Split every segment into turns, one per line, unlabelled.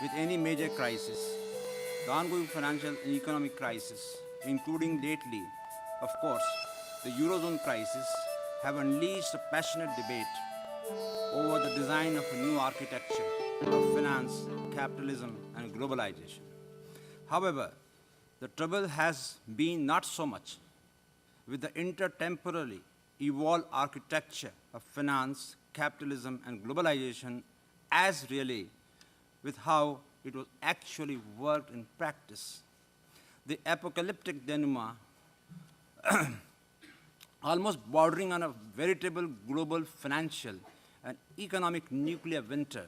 with any major crisis, the ongoing financial and economic crisis, including lately, of course, the Eurozone crisis, have unleashed a passionate debate over the design of a new architecture of finance, capitalism, and globalization. However, the trouble has been not so much with the intertemporally evolved architecture of finance, capitalism, and globalization as really with how it was actually worked in practice. The apocalyptic denouement, almost bordering on a veritable global financial and economic nuclear winter,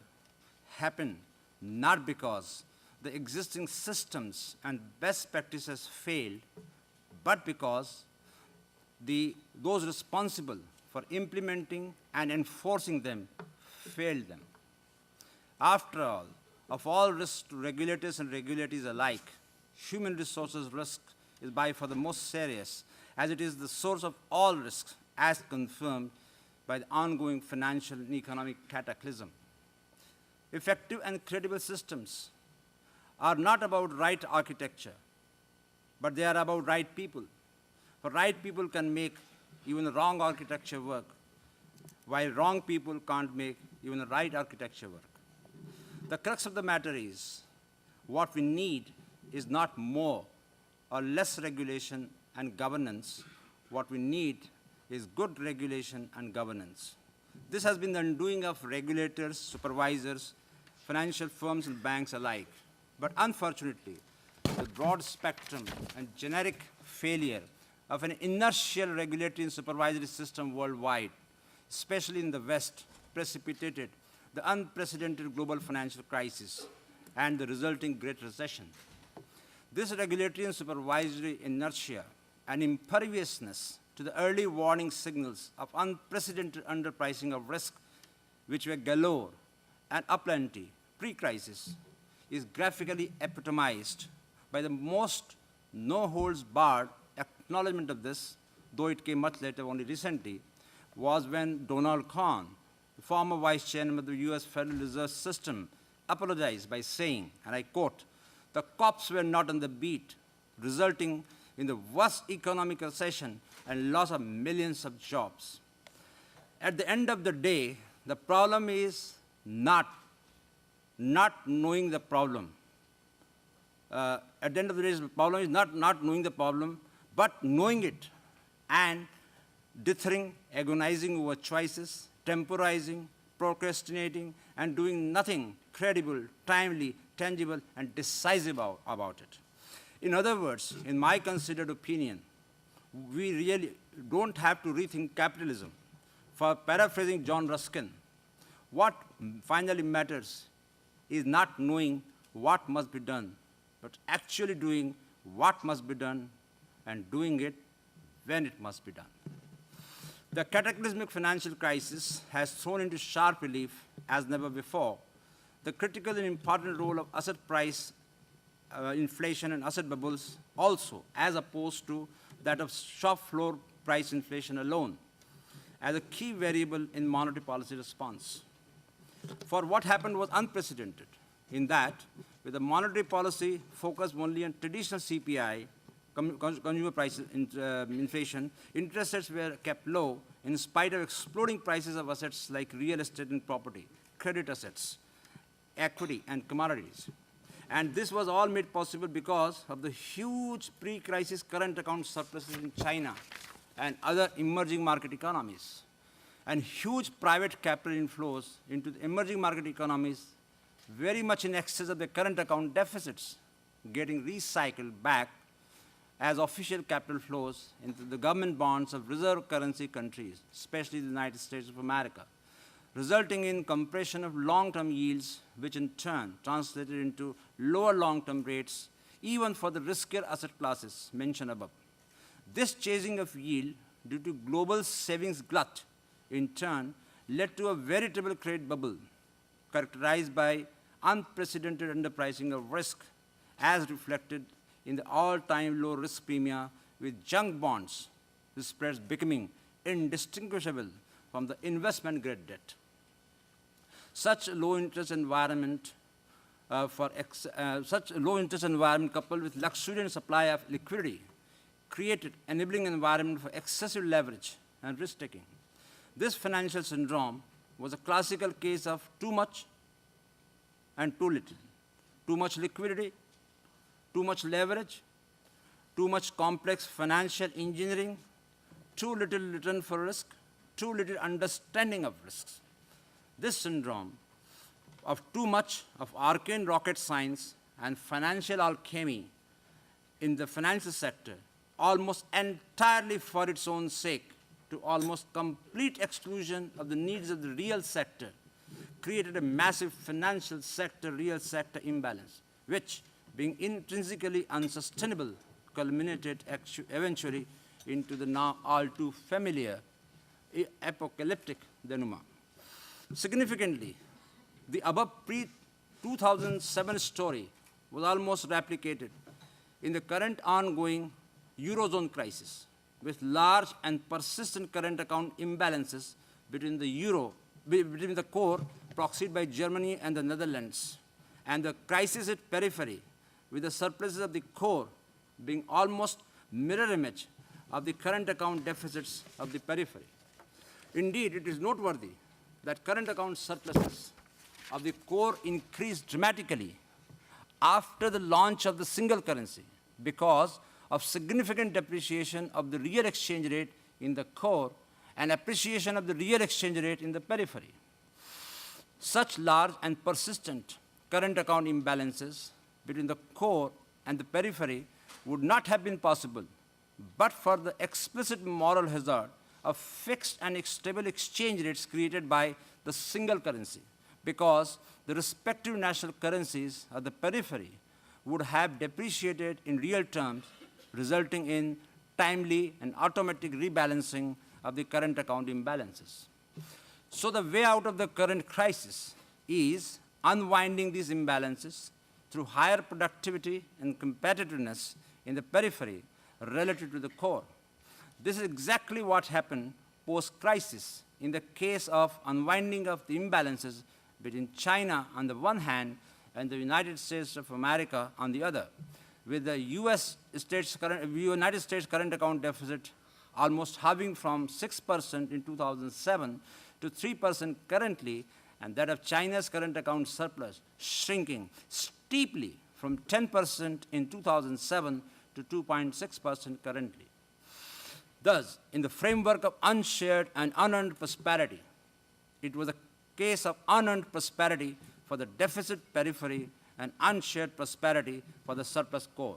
happened not because the existing systems and best practices failed, but because those responsible for implementing and enforcing them failed them. After all, of all risks to regulators and regulators alike, human resources risk is by far the most serious, as it is the source of all risks, as confirmed by the ongoing financial and economic cataclysm. Effective and credible systems are not about right architecture, but they are about right people. For right people can make even the wrong architecture work, while wrong people can't make even the right architecture work. The crux of the matter is, what we need is not more or less regulation and governance. What we need is good regulation and governance. This has been the undoing of regulators, supervisors, financial firms, and banks alike. But unfortunately, the broad spectrum and generic failure of an inertial regulatory and supervisory system worldwide, especially in the West, precipitated the unprecedented global financial crisis and the resulting Great Recession. This regulatory and supervisory inertia and imperviousness to the early warning signals of unprecedented underpricing of risk, which were galore and aplenty pre-crisis, is graphically epitomized by the most no-holds-barred acknowledgement of this, though it came much later, only recently, was when Donald Kahn, the former vice chairman of the US Federal Reserve System, apologized by saying, and I quote, "The cops were not on the beat, resulting in the worst economic recession and loss of millions of jobs." At the end of the day, the problem is not knowing the problem. At the end of the day, the problem is not knowing the problem, but knowing it and dithering, agonizing over choices, temporizing, procrastinating, and doing nothing credible, timely, tangible, and decisive about it. In other words, in my considered opinion, we really don't have to rethink capitalism. For paraphrasing John Ruskin, what finally matters is not knowing what must be done, but actually doing what must be done and doing it when it must be done. The cataclysmic financial crisis has thrown into sharp relief, as never before, the critical and important role of asset price inflation and asset bubbles also, as opposed to that of shop floor price inflation alone, as a key variable in monetary policy response. For what happened was unprecedented in that, with the monetary policy focused only on traditional CPI, consumer price inflation, interest rates were kept low in spite of exploding prices of assets like real estate and property, credit assets, equity, and commodities. And this was all made possible because of the huge pre-crisis current account surpluses in China and other emerging market economies, and huge private capital inflows into the emerging market economies very much in excess of the current account deficits, getting recycled back as official capital flows into the government bonds of reserve currency countries, especially the United States of America, resulting in compression of long-term yields, which in turn translated into lower long-term rates, even for the riskier asset classes mentioned above. This chasing of yield due to global savings glut, in turn, led to a veritable credit bubble characterized by unprecedented underpricing of risk, as reflected in the all-time low risk premia, with junk bonds, with spreads becoming indistinguishable from the investment-grade debt. Such a low-interest environment such a low interest environment coupled with luxuriant supply of liquidity created enabling environment for excessive leverage and risk taking. This financial syndrome was a classical case of too much and too little. Too much liquidity, too much leverage, too much complex financial engineering, too little return for risk, too little understanding of risks. This syndrome of too much of arcane rocket science and financial alchemy in the financial sector, almost entirely for its own sake, to almost complete exclusion of the needs of the real sector, created a massive financial sector, real sector imbalance, which, being intrinsically unsustainable, culminated eventually into the now all too familiar apocalyptic denouement. Significantly, the above pre-2007 story was almost replicated in the current ongoing Eurozone crisis, with large and persistent current account imbalances between the core proxied by Germany and the Netherlands, and the crisis at periphery, with the surpluses of the core being almost mirror image of the current account deficits of the periphery. Indeed, it is noteworthy that current account surpluses of the core increased dramatically after the launch of the single currency because of significant depreciation of the real exchange rate in the core and appreciation of the real exchange rate in the periphery. Such large and persistent current account imbalances between the core and the periphery would not have been possible but for the explicit moral hazard of fixed and stable exchange rates created by the single currency, because the respective national currencies of the periphery would have depreciated in real terms, resulting in timely and automatic rebalancing of the current account imbalances. So the way out of the current crisis is unwinding these imbalances through higher productivity and competitiveness in the periphery relative to the core. This is exactly what happened post-crisis in the case of unwinding of the imbalances between China on the one hand and the United States of America on the other, with the United States current account deficit almost halving from 6% in 2007 to 3% currently, and that of China's current account surplus shrinking steeply from 10% in 2007 to 2.6% currently. Thus, in the framework of unshared and unearned prosperity, it was a case of unearned prosperity for the deficit periphery and unshared prosperity for the surplus core.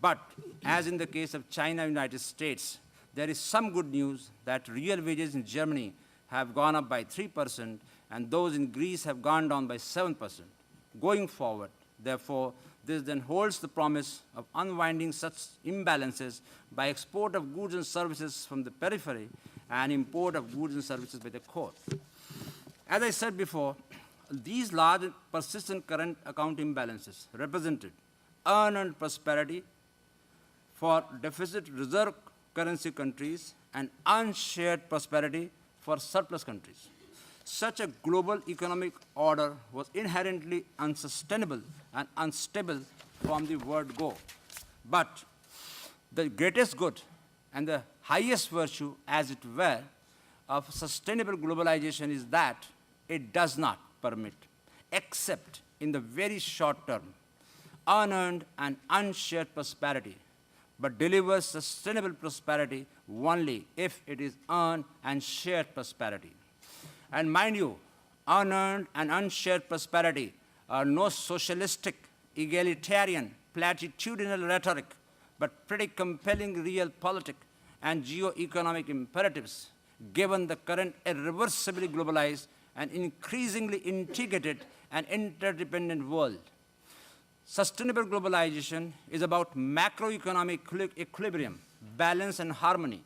But as in the case of China and United States, there is some good news that real wages in Germany have gone up by 3% and those in Greece have gone down by 7%. Going forward, therefore, this then holds the promise of unwinding such imbalances by export of goods and services from the periphery and import of goods and services by the core. As I said before, these large and persistent current account imbalances represented unearned prosperity for deficit reserve currency countries and unshared prosperity for surplus countries. Such a global economic order was inherently unsustainable and unstable from the word go. But the greatest good and the highest virtue, as it were, of sustainable globalization is that it does not permit, except in the very short term, unearned and unshared prosperity, but delivers sustainable prosperity only if it is earned and shared prosperity. And mind you, unearned and unshared prosperity are no socialistic, egalitarian, platitudinal rhetoric, but pretty compelling realpolitik and geo-economic imperatives, given the current irreversibly globalized and increasingly integrated and interdependent world. Sustainable globalization is about macroeconomic equilibrium, balance, and harmony.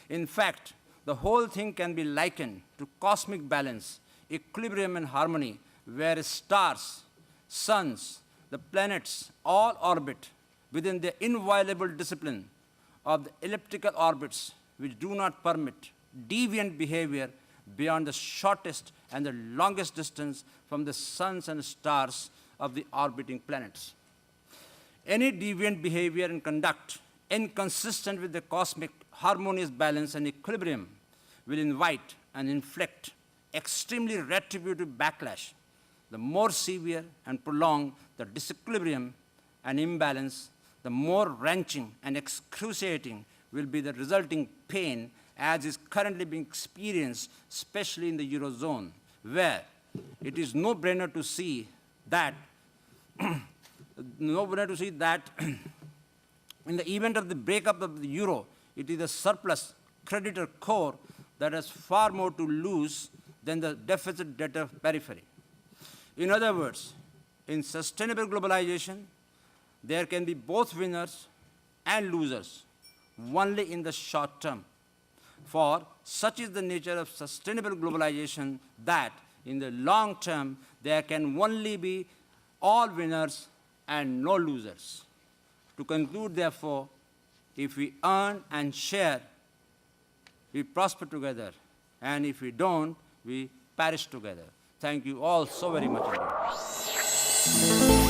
In fact, the whole thing can be likened to cosmic balance, equilibrium, and harmony, where stars, suns, the planets all orbit within the inviolable discipline of the elliptical orbits, which do not permit deviant behavior beyond the shortest and the longest distance from the suns and stars of the orbiting planets. Any deviant behavior and conduct inconsistent with the cosmic harmonious balance and equilibrium will invite and inflict extremely retributive backlash. The more severe and prolonged the disequilibrium and imbalance, the more wrenching and excruciating will be the resulting pain as is currently being experienced, especially in the Eurozone, where it is no-brainer to see that in the event of the breakup of the euro, it is the surplus creditor core that has far more to lose than the deficit debtor periphery. In other words, in sustainable globalization, there can be both winners and losers, only in the short term. For such is the nature of sustainable globalization that in the long term, there can only be all winners and no losers. To conclude, therefore, if we earn and share, we prosper together, and if we don't, we perish together. Thank you all so very much indeed.